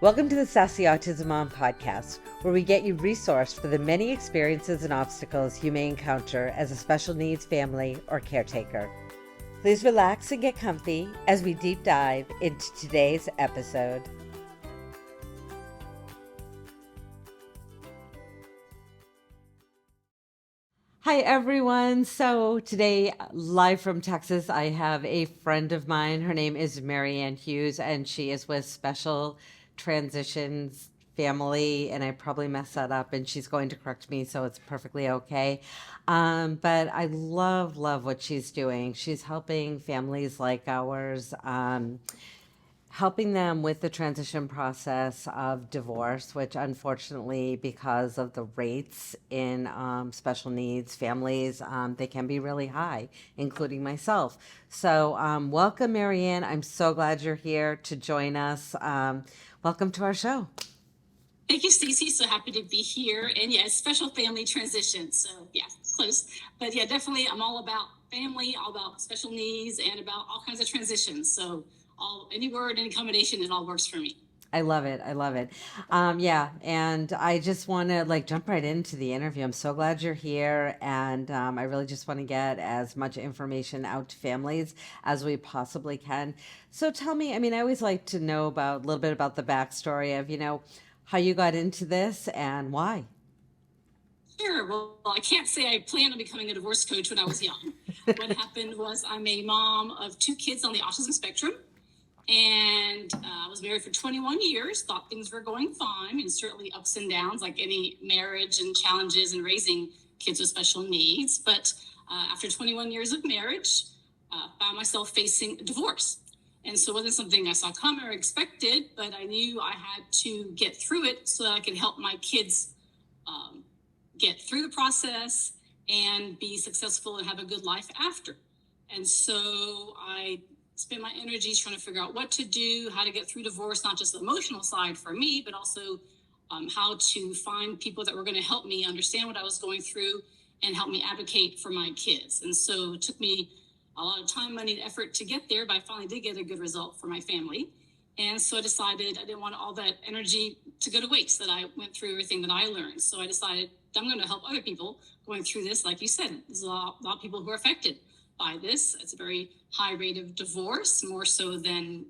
Welcome to the Sassy Autism Mom podcast, where we get you resourced for the many experiences and obstacles you may encounter as a special needs family or caretaker. Please relax and get comfy as we deep dive into today's episode. Hi everyone. So today, live from Texas, I have a friend of mine. Her name is Marianne Hughes, and she is with Special Transitions Family, and I probably messed that up, and she's going to correct me, so it's perfectly okay. But I love what she's doing. She's helping families like ours. Helping them with the transition process of divorce, which unfortunately, because of the rates in special needs families, they can be really high, including myself. So, welcome, Marianne. I'm so glad you're here to join us. Welcome to our show. Thank you, Stacey. So happy to be here. And yeah, special family transition. So yeah, close. But yeah, definitely I'm all about family, all about special needs, and about all kinds of transitions. So any word, any combination, it all works for me. I love it. I love it. Yeah, and I just want to jump right into the interview. I'm so glad you're here, and I really just want to get as much information out to families as we possibly can. So tell me, I always like to know about a little bit about the backstory of, how you got into this and why. Sure. Well, I can't say I planned on becoming a divorce coach when I was young. What happened was I'm a mom of two kids on the autism spectrum. And I was married for 21 years, thought things were going fine, and certainly ups and downs like any marriage and challenges in raising kids with special needs. But after 21 years of marriage, found myself facing divorce. And so it wasn't something I saw coming or expected, but I knew I had to get through it so that I could help my kids get through the process and be successful and have a good life after. And so I spend my energies trying to figure out what to do, how to get through divorce, not just the emotional side for me, but also how to find people that were going to help me understand what I was going through and help me advocate for my kids. And so it took me a lot of time, money, and effort to get there, but I finally did get a good result for my family. And so I decided I didn't want all that energy to go to waste, that I went through everything that I learned. So I decided I'm going to help other people going through this. Like you said, there's a lot of people who are affected by this. It's a very high rate of divorce, more so than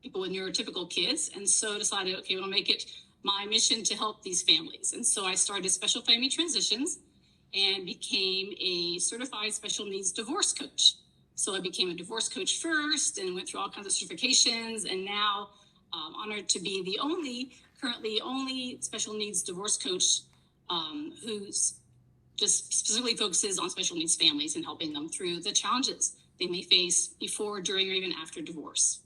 people with neurotypical kids. And so I decided, okay, I'm going to make it my mission to help these families. And so I started Special Family Transitions and became a certified special needs divorce coach. So I became a divorce coach first and went through all kinds of certifications. And now I'm honored to be the currently only special needs divorce coach who's just specifically focuses on special needs families and helping them through the challenges they may face before, during, or even after divorce.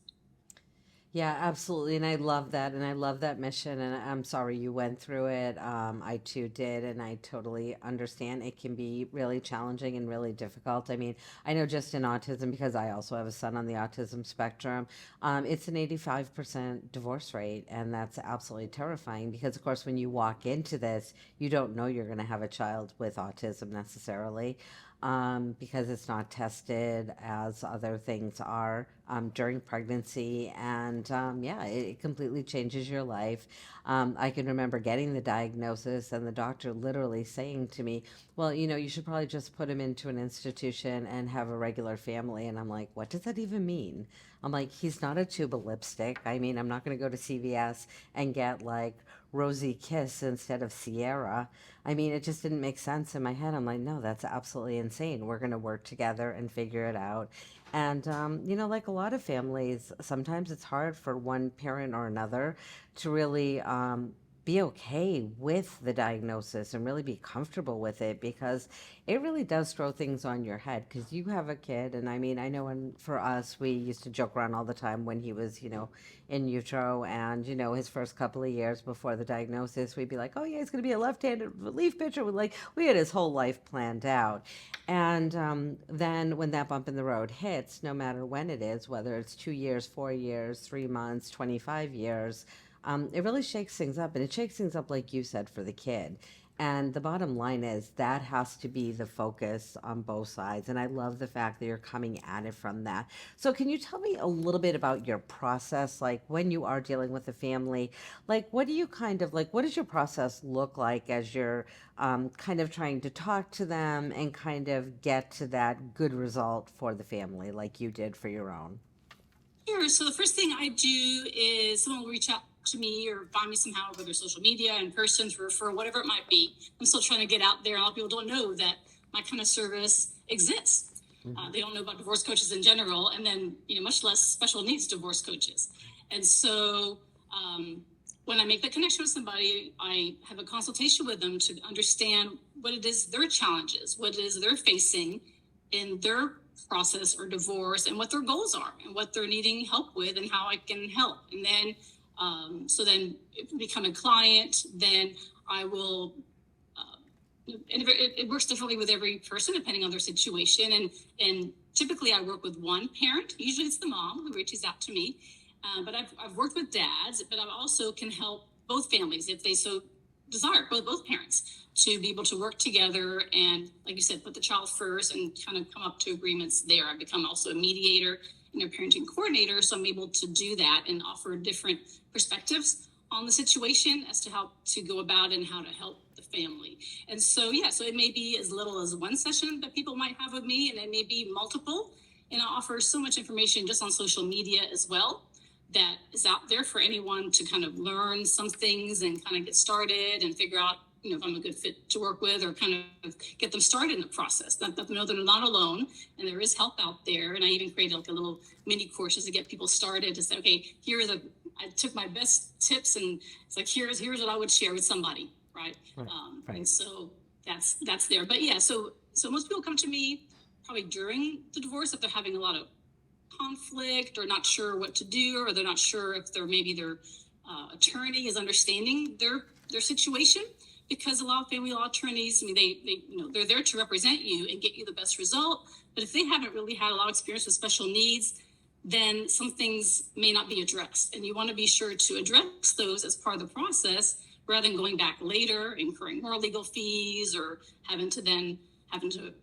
Yeah, absolutely. And I love that. And I love that mission. And I'm sorry you went through it. I too did. And I totally understand it can be really challenging and really difficult. I know just in autism, because I also have a son on the autism spectrum, it's an 85% divorce rate. And that's absolutely terrifying because, of course, when you walk into this, you don't know you're going to have a child with autism necessarily. Because it's not tested as other things are during pregnancy. And yeah, it completely changes your life. I can remember getting the diagnosis and the doctor literally saying to me, well, you should probably just put him into an institution and have a regular family. And I'm like, what does that even mean? I'm like, he's not a tube of lipstick. I'm not going to go to CVS and get Rosy Kiss instead of Sierra. It just didn't make sense in my head. I'm like, no, that's absolutely insane. We're going to work together and figure it out. And, like a lot of families, sometimes it's hard for one parent or another to really be okay with the diagnosis and really be comfortable with it because it really does throw things on your head because you have a kid. And I know for us, we used to joke around all the time when he was, in utero and, his first couple of years before the diagnosis, we'd be like, oh yeah, he's going to be a left-handed relief pitcher. We had his whole life planned out. And then when that bump in the road hits, no matter when it is, whether it's 2 years, 4 years, 3 months, 25 years, it really shakes things up. And it shakes things up, like you said, for the kid. And the bottom line is that has to be the focus on both sides. And I love the fact that you're coming at it from that. So, can you tell me a little bit about your process? Like when you are dealing with a family, like what do you kind of like, what does your process look like as you're kind of trying to talk to them and kind of get to that good result for the family, like you did for your own? Sure. So the first thing I do is someone will reach out to me or find me somehow, whether social media, in person, to refer, whatever it might be. I'm still trying to get out there. A lot of people don't know that my kind of service exists. Mm-hmm. They don't know about divorce coaches in general, and then much less special needs divorce coaches. And so when I make that connection with somebody, I have a consultation with them to understand what it is their challenges, what it is they're facing in their process or divorce, and what their goals are and what they're needing help with and how I can help. And then, so then if you become a client, then I will, and it works differently with every person depending on their situation. And typically I work with one parent. Usually it's the mom who reaches out to me. But I've worked with dads, but I also can help both families if they so desire, both parents, to be able to work together and, like you said, put the child first and kind of come up to agreements there. I've become also a mediator and a parenting coordinator, so I'm able to do that and offer different perspectives on the situation as to how to go about and how to help the family. And so, yeah, so it may be as little as one session that people might have with me, and it may be multiple. And I offer so much information just on social media as well that is out there for anyone to kind of learn some things and kind of get started and figure out, if I'm a good fit to work with, or kind of get them started in the process. Let them know they're not alone and there is help out there. And I even created like a little mini courses to get people started, to say, okay, I took my best tips and it's like, here's what I would share with somebody. Right. Right. Right. And so that's there. But yeah, so most people come to me probably during the divorce if they're having a lot of conflict or not sure what to do, or they're not sure if their attorney is understanding their situation, because a lot of family law attorneys, I mean, they're there to represent you and get you the best result. But if they haven't really had a lot of experience with special needs, then some things may not be addressed, and you want to be sure to address those as part of the process, rather than going back later, incurring more legal fees, or having to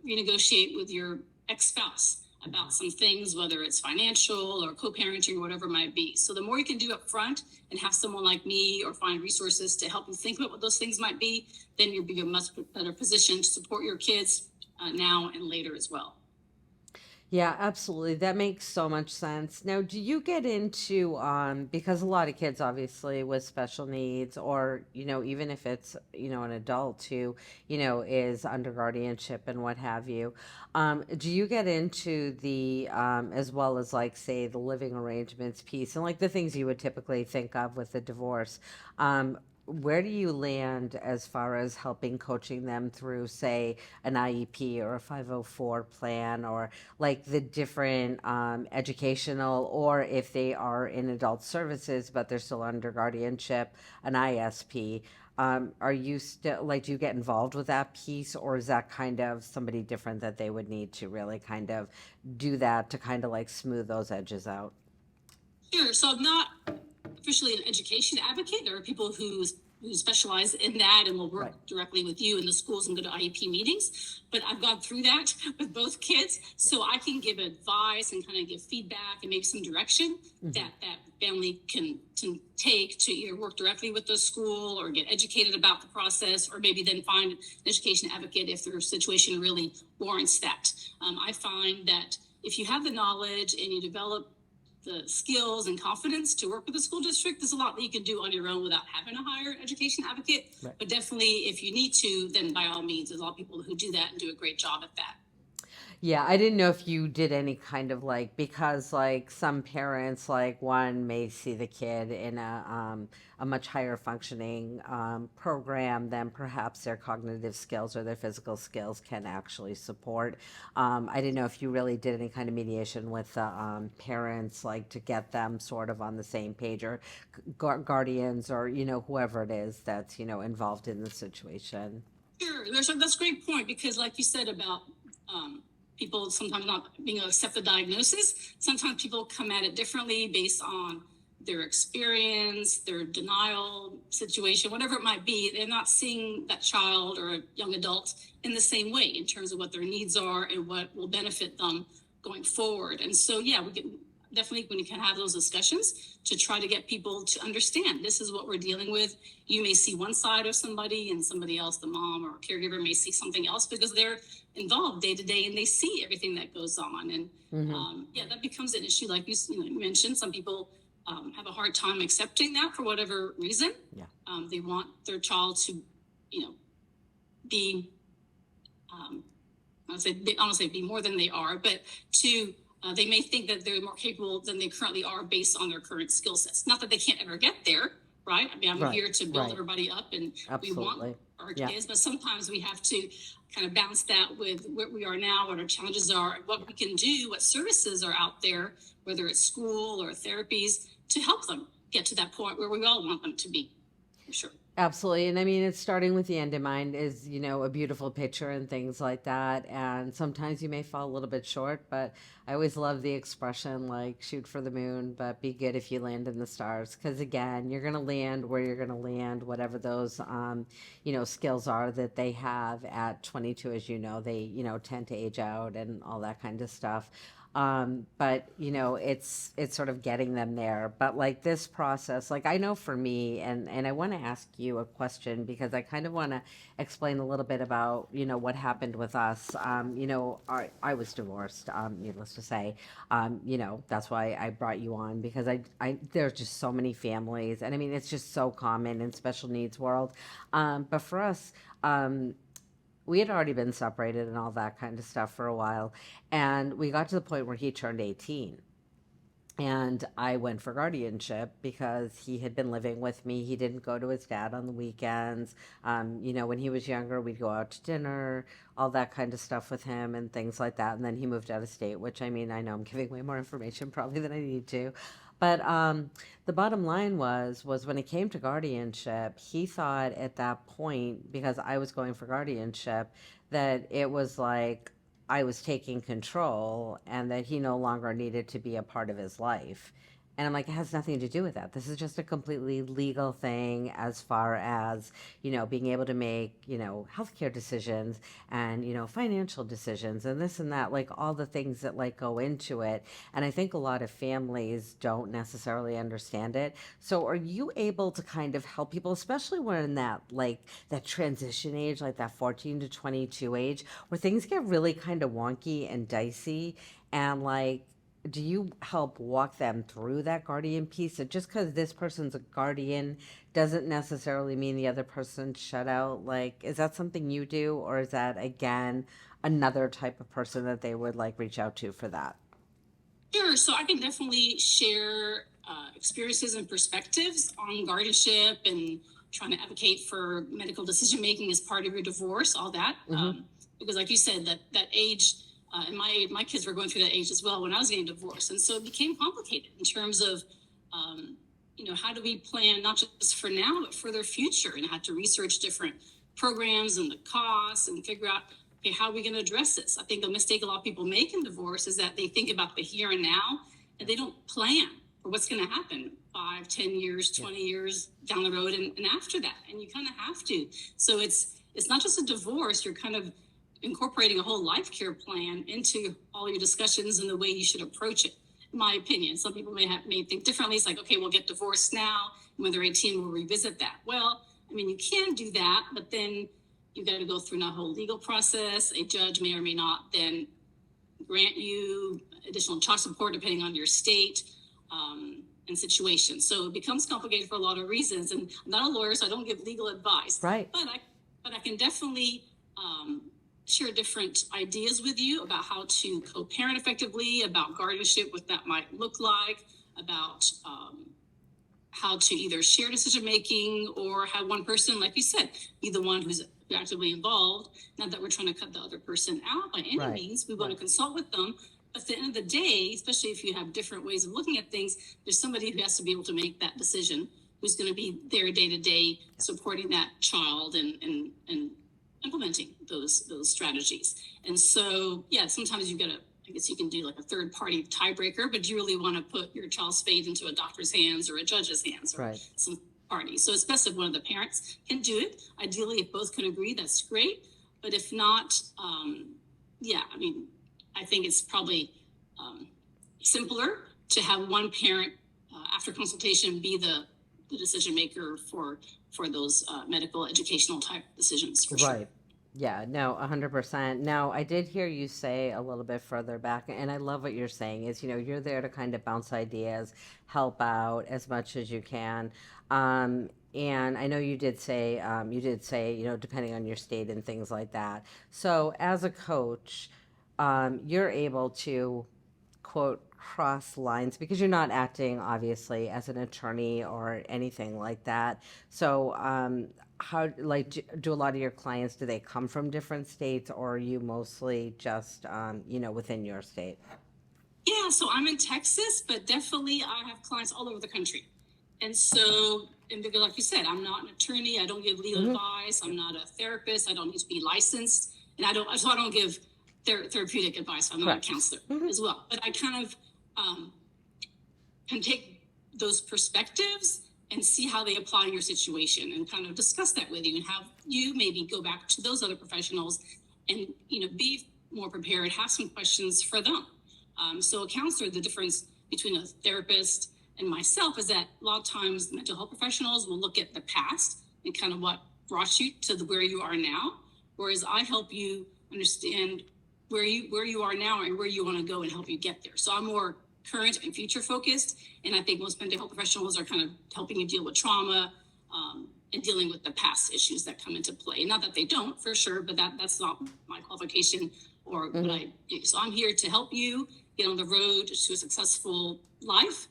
renegotiate with your ex-spouse about some things, whether it's financial or co-parenting or whatever it might be. So the more you can do up front and have someone like me or find resources to help you think about what those things might be, then you'll be in a much better position to support your kids now and later as well. Yeah, absolutely. That makes so much sense. Now, do you get into because a lot of kids obviously with special needs, or even if it's an adult who is under guardianship and what have you, do you get into the as well as, like, say, the living arrangements piece and like the things you would typically think of with a divorce? Where do you land as far as helping coaching them through, say, an IEP or a 504 plan, or like the different educational, or if they are in adult services but they're still under guardianship, an ISP? Are you still, like, do you get involved with that piece, or is that kind of somebody different that they would need to really kind of do that to kind of like smooth those edges out? Sure. So I'm not officially an education advocate. There are people who specialize in that and will work Right. directly with you in the schools and go to IEP meetings. But I've gone through that with both kids, so I can give advice and kind of give feedback and maybe some direction that family can take to either work directly with the school or get educated about the process, or maybe then find an education advocate if their situation really warrants that. I find that if you have the knowledge and you develop the skills and confidence to work with the school district, there's a lot that you can do on your own without having to hire an education advocate. Right. But definitely, if you need to, then by all means, there's a lot of people who do that and do a great job at that. Yeah, I didn't know if you did any kind of like, because like some parents, like one may see the kid in a much higher functioning program than perhaps their cognitive skills or their physical skills can actually support. I didn't know if you really did any kind of mediation with the parents, like to get them sort of on the same page, or guardians, or whoever it is that's involved in the situation. Sure, that's a great point, because, like you said about people sometimes not being able to accept the diagnosis, sometimes people come at it differently based on their experience, their denial situation, whatever it might be. They're not seeing that child or a young adult in the same way in terms of what their needs are and what will benefit them going forward. And so, yeah, we can definitely, when you can have those discussions to try to get people to understand this is what we're dealing with. You may see one side of somebody, and somebody else, the mom or caregiver, may see something else because they're involved day to day and they see everything that goes on. And yeah, that becomes an issue. Like you mentioned, some people have a hard time accepting that for whatever reason. Yeah. They want their child to, be, I don't say be more than they are, but to, they may think that they're more capable than they currently are based on their current skill sets. Not that they can't ever get there, right? I mean, I'm here to build everybody up, and we want our kids, but sometimes we have to kind of balance that with where we are now, what our challenges are, what we can do, what services are out there, whether it's school or therapies, to help them get to that point where we all want them to be, for sure. Absolutely. And I mean, it's starting with the end in mind is, a beautiful picture and things like that. And sometimes you may fall a little bit short, but I always love the expression like shoot for the moon, but be good if you land in the stars. Because again, you're going to land where you're going to land, whatever those, skills are that they have at 22, as they, tend to age out and all that kind of stuff. But it's sort of getting them there. But like this process, like I know for me, and I want to ask you a question because I kind of want to explain a little bit about what happened with us. I was divorced, needless to say. That's why I brought you on, because I there's just so many families, and I mean it's just so common in special needs world. But for us, we had already been separated and all that kind of stuff for a while. And we got to the point where he turned 18. And I went for guardianship because he had been living with me. He didn't go to his dad on the weekends. When he was younger, we'd go out to dinner, all that kind of stuff with him and things like that. And then he moved out of state, which I mean, I know I'm giving way more information probably than I need to. But the bottom line was when it came to guardianship, he thought at that point, because I was going for guardianship, that it was like I was taking control and that he no longer needed to be a part of his life. And I'm like, it has nothing to do with that. This is just a completely legal thing as far as, being able to make, healthcare decisions and, financial decisions and this and that, like all the things that like go into it. And I think a lot of families don't necessarily understand it. So are you able to kind of help people, especially when in that, like that transition age, like that 14 to 22 age, where things get really kind of wonky and dicey and like, do you help walk them through that guardian piece? So just because this person's a guardian doesn't necessarily mean the other person's shut out. Like, is that something you do, or is that again another type of person that they would like reach out to for that? Sure. So I can definitely share experiences and perspectives on guardianship and trying to advocate for medical decision making as part of your divorce, all that. Because, like you said, that age. And my kids were going through that age as well when I was getting divorced. And so it became complicated in terms of, how do we plan not just for now, but for their future, and I had to research different programs and the costs and figure out, okay, how are we going to address this? I think the mistake a lot of people make in divorce is that they think about the here and now and they don't plan for what's going to happen 5, 10 years, 20 years down the road and after that. And you kind of have to. So it's not just a divorce. You're kind of incorporating a whole life care plan into all your discussions and the way you should approach it, in my opinion. Some people may think differently. It's like, okay, we'll get divorced now. When they're 18, we'll revisit that. Well, I mean, you can do that, but then you got to go through a whole legal process. A judge may or may not then grant you additional child support depending on your state and situation. So it becomes complicated for a lot of reasons. And I'm not a lawyer, so I don't give legal advice. Right. But I can definitely share different ideas with you about how to co-parent effectively, about guardianship, what that might look like, about how to either share decision making or have one person, like you said, be the one who's actively involved. Not that we're trying to cut the other person out by any means. We want to consult with them. But at the end of the day, especially if you have different ways of looking at things, there's somebody who has to be able to make that decision, who's going to be there day to day supporting that child and implementing those strategies. And so, yeah, sometimes you got to I guess you can do like a third party tiebreaker, but you really want to put your child's fate into a doctor's hands or a judge's hands or Right. some party. So it's best if one of the parents can do it. Ideally, if both can agree, that's great. But if not, yeah, I mean, I think it's probably simpler to have one parent after consultation be the decision maker for those medical educational type decisions for sure. Right. Yeah, no, 100%. Now, I did hear you say a little bit further back, and I love what you're saying is, you're there to kind of bounce ideas, help out as much as you can. And I know you did say, depending on your state and things like that. So as a coach, you're able to quote cross lines because you're not acting obviously as an attorney or anything like that. So how like do a lot of your clients, do they come from different states, or are you mostly just within your state? Yeah, so I'm in Texas, but definitely I have clients all over the country. And so, and because like you said, I'm not an attorney. I don't give legal Hmm. advice. I'm not a therapist. I don't need to be licensed, and so I don't give therapeutic advice. I'm not a Correct. counselor Hmm. as well. But I kind of um, can take those perspectives and see how they apply in your situation, and kind of discuss that with you, and have you maybe go back to those other professionals, and be more prepared. Have some questions for them. So a counselor, the difference between a therapist and myself is that a lot of times mental health professionals will look at the past and kind of what brought you to where you are now, whereas I help you understand where you are now and where you want to go and help you get there. So I'm more current and future focused, and I think most mental health professionals are kind of helping you deal with trauma, and dealing with the past issues that come into play. Not that they don't, for sure, but that's not my qualification or what Hmm. I do. So I'm here to help you get on the road to a successful life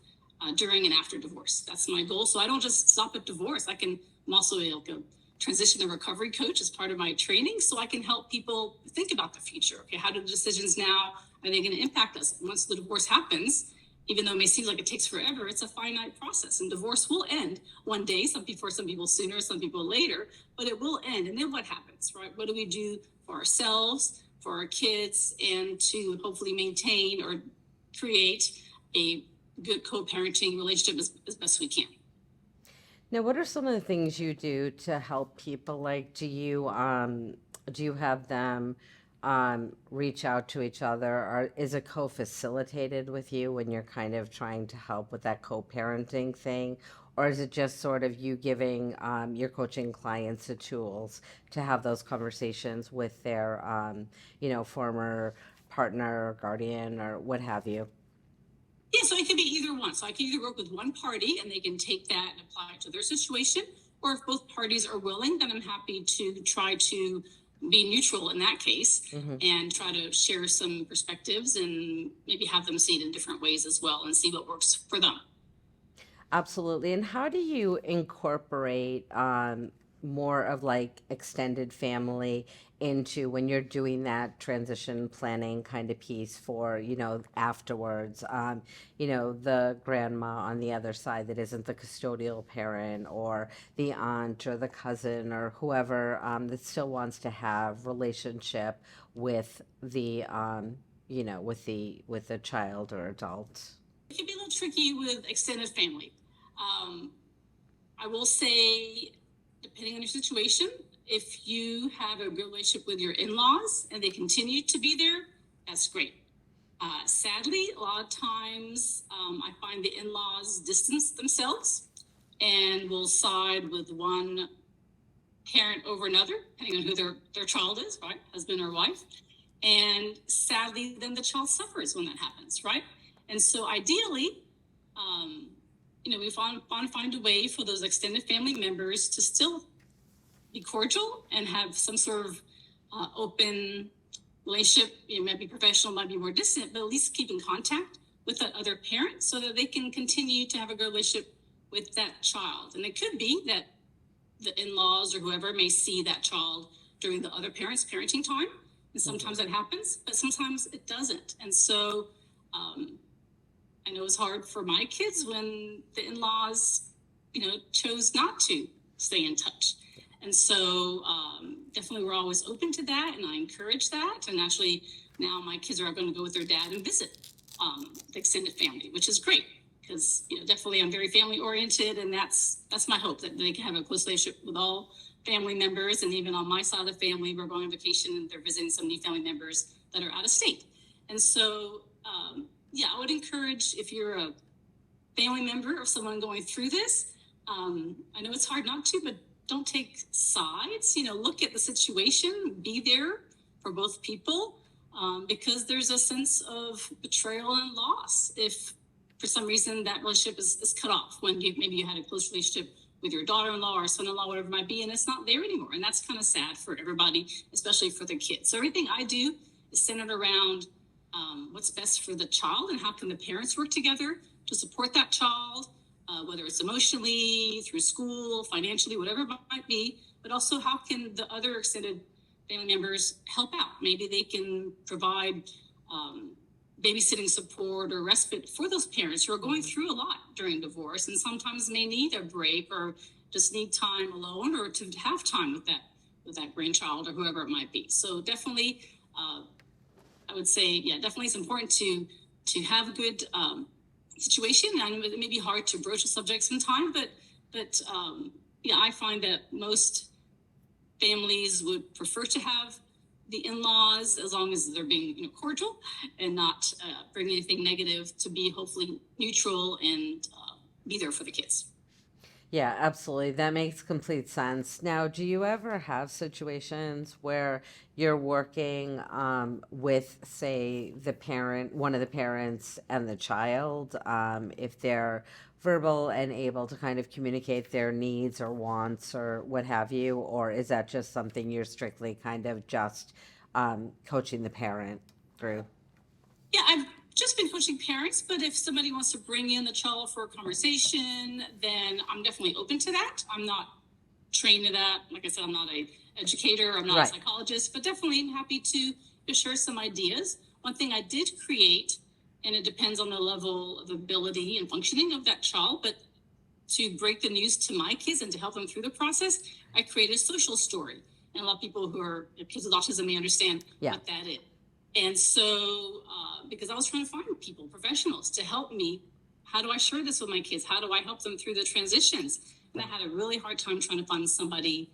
during and after divorce. That's my goal. So I don't just stop at divorce. I'm also like a transition and recovery coach as part of my training. So I can help people think about the future. Okay, how do the decisions now, are they going to impact us once the divorce happens? Even though it may seem like it takes forever, it's a finite process, and divorce will end one day. Some people sooner, some people later, but it will end. And then what happens, right? What do we do for ourselves, for our kids, and to hopefully maintain or create a good co-parenting relationship as best we can? Now, what are some of the things you do to help people? Like, do you have them reach out to each other, or is it co-facilitated with you when you're kind of trying to help with that co-parenting thing? Or is it just sort of you giving your coaching clients the tools to have those conversations with their, former partner or guardian or what have you? Yeah, so it can be either one. So I can either work with one party and they can take that and apply it to their situation, or if both parties are willing, then I'm happy to try to be neutral in that case Hmm. and try to share some perspectives and maybe have them see it in different ways as well and see what works for them. Absolutely. And how do you incorporate more of like extended family into when you're doing that transition planning kind of piece for, afterwards? The grandma on the other side that isn't the custodial parent, or the aunt or the cousin or whoever that still wants to have relationship with with the child or adult. It can be a little tricky with extended family. Um, I will say, depending on your situation, if you have a good relationship with your in laws and they continue to be there, that's great. Sadly, a lot of times I find the in laws distance themselves and will side with one parent over another, depending on who their child is, right? Husband or wife. And sadly, then the child suffers when that happens, right? And so ideally, um, we find a way for those extended family members to still be cordial and have some sort of open relationship. It might be professional, might be more distant, but at least keep in contact with that other parent so that they can continue to have a good relationship with that child. And it could be that the in-laws or whoever may see that child during the other parent's parenting time. And sometimes that happens, but sometimes it doesn't. And so I know it's hard for my kids when the in-laws, chose not to stay in touch. And so definitely we're always open to that, and I encourage that. And actually, now my kids are going to go with their dad and visit the extended family, which is great because definitely I'm very family oriented, and that's my hope that they can have a close relationship with all family members. And even on my side of the family, we're going on vacation and they're visiting some new family members that are out of state. And so, yeah, I would encourage, if you're a family member of someone going through this, I know it's hard not to, but don't take sides. Look at the situation, be there for both people, because there's a sense of betrayal and loss if for some reason that relationship is cut off when maybe you had a close relationship with your daughter-in-law or son-in-law, whatever it might be, and it's not there anymore. And that's kind of sad for everybody, especially for the kids. So everything I do is centered around what's best for the child and how can the parents work together to support that child, whether it's emotionally, through school, financially, whatever it might be, but also how can the other extended family members help out. Maybe they can provide babysitting support or respite for those parents who are going through a lot during divorce and sometimes may need a break or just need time alone or to have time with that grandchild or whoever it might be. So definitely, I would say, yeah, definitely it's important to have a good situation. I know it may be hard to broach a subject sometimes, but yeah, I find that most families would prefer to have the in-laws as long as they're being cordial and not bring anything negative, to be hopefully neutral and be there for the kids. Yeah, absolutely. That makes complete sense. Now, do you ever have situations where you're working with, say, the parent, one of the parents and the child, if they're verbal and able to kind of communicate their needs or wants or what have you, or is that just something you're strictly kind of just coaching the parent through? Yeah, I've just been coaching parents, but if somebody wants to bring in the child for a conversation, then I'm definitely open to that. I'm not trained in that. Like I said, I'm not a educator, I'm not a Right. psychologist, but definitely I'm happy to share some ideas. One thing I did create, and it depends on the level of ability and functioning of that child, but to break the news to my kids and to help them through the process, I created a social story. And a lot of people who are kids with autism may understand Yeah. what that is. And so, because I was trying to find people, professionals, to help me, how do I share this with my kids? How do I help them through the transitions? And I had a really hard time trying to find somebody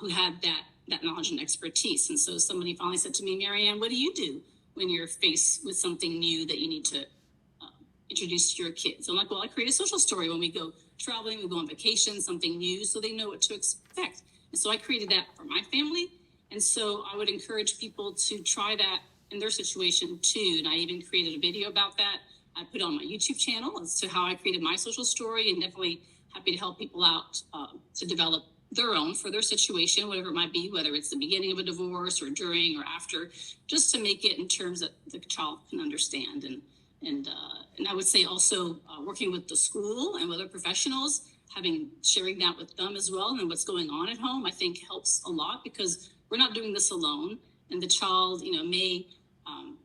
who had that knowledge and expertise. And so somebody finally said to me, Marianne, what do you do when you're faced with something new that you need to introduce to your kids? I'm like, well, I create a social story when we go traveling, we go on vacation, something new, so they know what to expect. And so I created that for my family. And so I would encourage people to try that in their situation too. And I even created a video about that. I put on my YouTube channel as to how I created my social story, and definitely happy to help people out to develop their own for their situation, whatever it might be, whether it's the beginning of a divorce or during or after, just to make it in terms that the child can understand. And I would say also working with the school and with other professionals, sharing that with them as well and what's going on at home, I think helps a lot, because we're not doing this alone. And the child,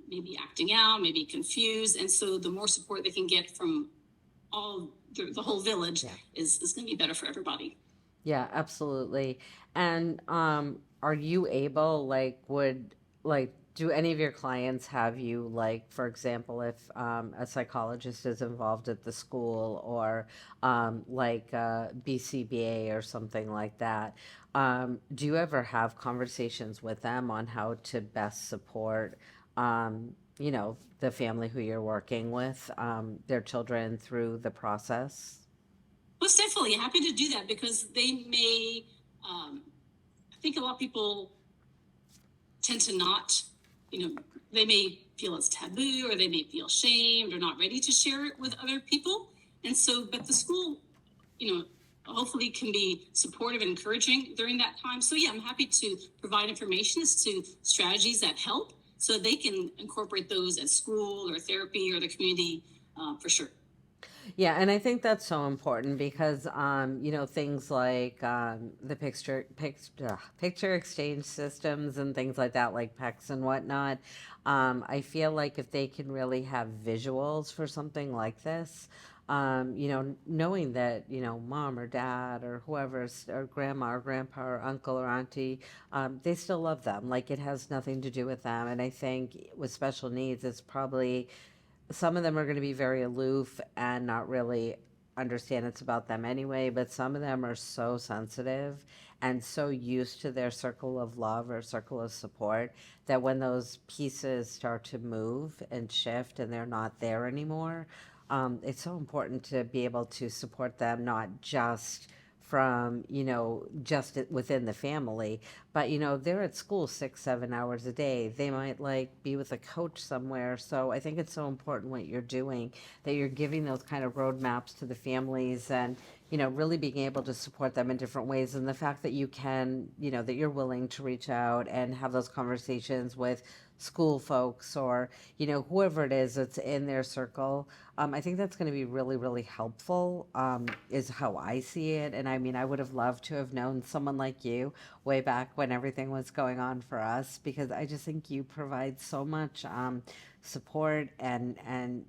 may be acting out, may be confused, and so the more support they can get from all the whole village Yeah. is going to be better for everybody. Yeah, absolutely. And are you able, like, do any of your clients have you, like, for example, if a psychologist is involved at the school or like BCBA or something like that, do you ever have conversations with them on how to best support, the family who you're working with, their children through the process? Well, it's definitely happy to do that, because they may, I think a lot of people tend to not, they may feel it's taboo, or they may feel shamed or not ready to share it with other people. And so, but the school, hopefully can be supportive and encouraging during that time. So yeah, I'm happy to provide information as to strategies that help so they can incorporate those at school or therapy or the community, for sure. Yeah, and I think that's so important because, things like the picture exchange systems and things like that, like PECs and whatnot. I feel like if they can really have visuals for something like this, knowing that, mom or dad or whoever's, or grandma or grandpa or uncle or auntie, they still love them. Like it has nothing to do with them. And I think with special needs, it's probably some of them are going to be very aloof and not really understand it's about them anyway, but some of them are so sensitive and so used to their circle of love or circle of support that when those pieces start to move and shift and they're not there anymore, it's so important to be able to support them, not just from, just within the family, but, they're at school 6, 7 hours a day. They might like be with a coach somewhere. So I think it's so important what you're doing, that you're giving those kind of roadmaps to the families and, really being able to support them in different ways. And the fact that you can, that you're willing to reach out and have those conversations with school folks or, whoever it is that's in their circle. I think that's going to be really, really helpful, is how I see it. And I mean, I would have loved to have known someone like you way back when everything was going on for us, because I just think you provide so much support and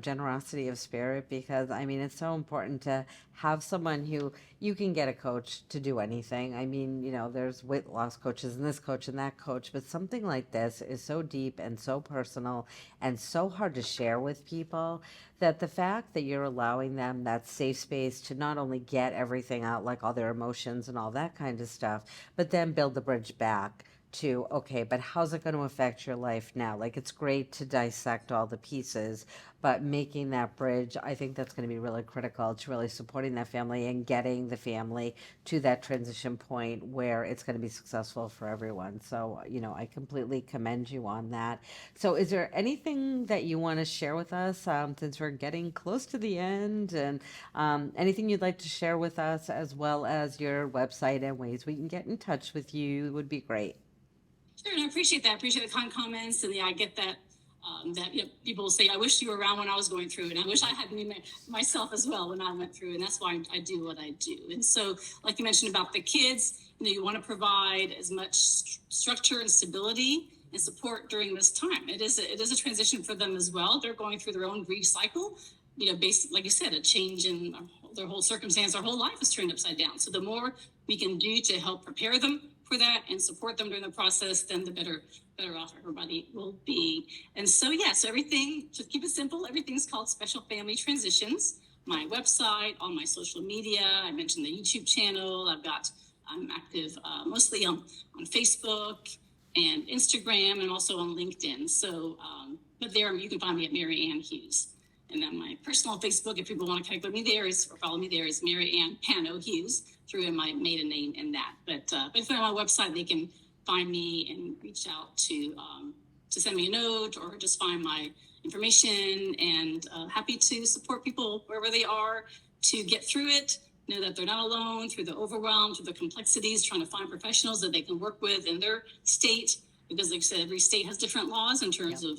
generosity of spirit, because I mean it's so important to have someone who you can get a coach to do anything. I mean, there's weight loss coaches and this coach and that coach, but something like this is so deep and so personal and so hard to share with people, that the fact that you're allowing them that safe space to not only get everything out, like all their emotions and all that kind of stuff, but then build the bridge back to, okay, but how's it going to affect your life now? Like, it's great to dissect all the pieces, but making that bridge, I think that's going to be really critical to really supporting that family and getting the family to that transition point where it's going to be successful for everyone. So, I completely commend you on that. So, is there anything that you want to share with us, since we're getting close to the end, and anything you'd like to share with us, as well as your website and ways we can get in touch with you, would be great. Sure, and I appreciate that. I appreciate the kind comments, and yeah, I get that. That people say, "I wish you were around when I was going through it," and I wish I had myself as well when I went through, and that's why I do what I do. And so, like you mentioned about the kids, you want to provide as much structure and stability and support during this time. It is a transition for them as well. They're going through their own grief cycle. Based, like you said, a change in their whole circumstance, their whole life is turned upside down. So the more we can do to help prepare them for that and support them during the process, then the better off everybody will be. And so, so everything, just keep it simple. Everything's called Special Family Transitions. My website, all my social media. I mentioned the YouTube channel. I'm active mostly on Facebook and Instagram, and also on LinkedIn. So, but there you can find me at Mary Ann Hughes. And then my personal Facebook, if people want to connect with me there, or follow me there, is Mary Ann Pano Hughes, through in my maiden name in that. But if they're on my website, they can find me and reach out to send me a note, or just find my information. And happy to support people wherever they are to get through it. Know that they're not alone through the overwhelm, through the complexities, trying to find professionals that they can work with in their state. Because like I said, every state has different laws in terms of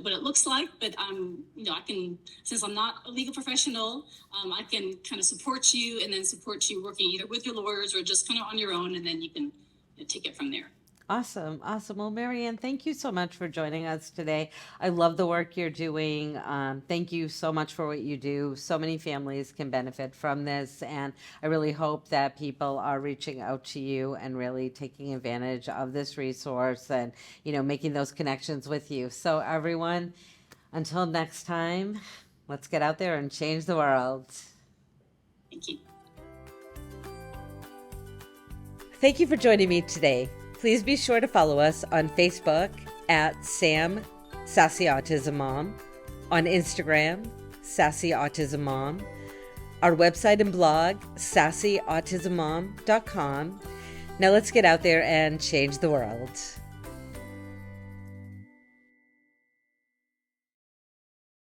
what it looks like, but I can, since I'm not a legal professional, I can kind of support you, and then support you working either with your lawyers or just kind of on your own, and then you can take it from there. Awesome. Awesome. Well, Marianne, thank you so much for joining us today. I love the work you're doing. Thank you so much for what you do. So many families can benefit from this. And I really hope that people are reaching out to you and really taking advantage of this resource and, making those connections with you. So everyone, until next time, let's get out there and change the world. Thank you. Thank you for joining me today. Please be sure to follow us on Facebook at Sassy Autism Mom, on Instagram, Sassy Autism Mom, our website and blog, sassyautismmom.com. Now let's get out there and change the world.